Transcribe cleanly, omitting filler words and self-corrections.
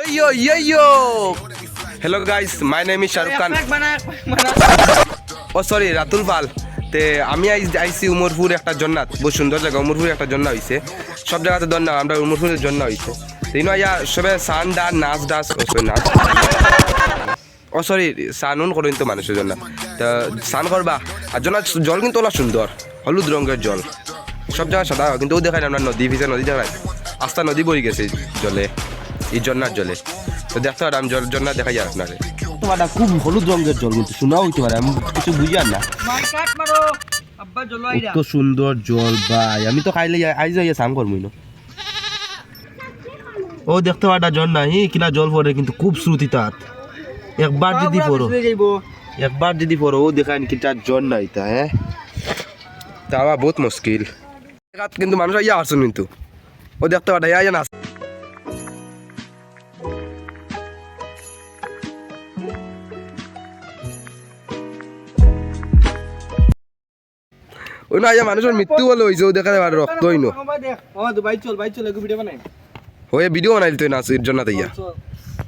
Yo. Hello guys, my name is Shahrukh Khan. Sorry Ratul Pal. তে আমি আইসি উমরপুর একটা জন্নাত, বহু সুন্দর জায়গা। উমরপুর একটা জন্না হয়েছে, সব জায়গাতে দন্না, আমরা উমরপুরের জন্না হয়েছে। ইনো ইয়া সবে সান ডান নাচ ডাস নাচ সরি সানুন করেন তো মানুষের জন্য। তা স্নান করবা আর জল কিন্তু ওলা সুন্দর, হলুদ রঙের জল, সব জায়গায় সাদা, কিন্তু ও দেখায় আমরা নদী ভিজে নদী দেখায়, আস্তা নদী বই গেছে জলে, এই জন্নার জলে। তো দেখতে পারে আমি জন্না দেখা যায় আপনারে। তোমারটা খুব হলুদ রঙের জল, কিন্তু শোনাও হইতে পারে, আমি কিছু বুঝি আর না। কত সুন্দর জল ভাই, আমি তো খাইলে আইজ স্নান করবো না। ও দেখতে পাটা জল না কিনা জল পড়ে, কিন্তু খুব শ্রুতি তাত। একবার যদি পড়ো ও দেখায় কিটা জল নাই তা। হ্যাঁ যাওয়া বহুত মুশকিল, কিন্তু মানুষ ইয়া আসুন, কিন্তু ও দেখতে পাটা ইয়া না। ওই না মানুষের মৃত্যু বলে হয়েছে, ও দেখা যাবে রক্ত হইনো হয়ে ভিডিও বানাই দিতে না জন্য তাইয়া।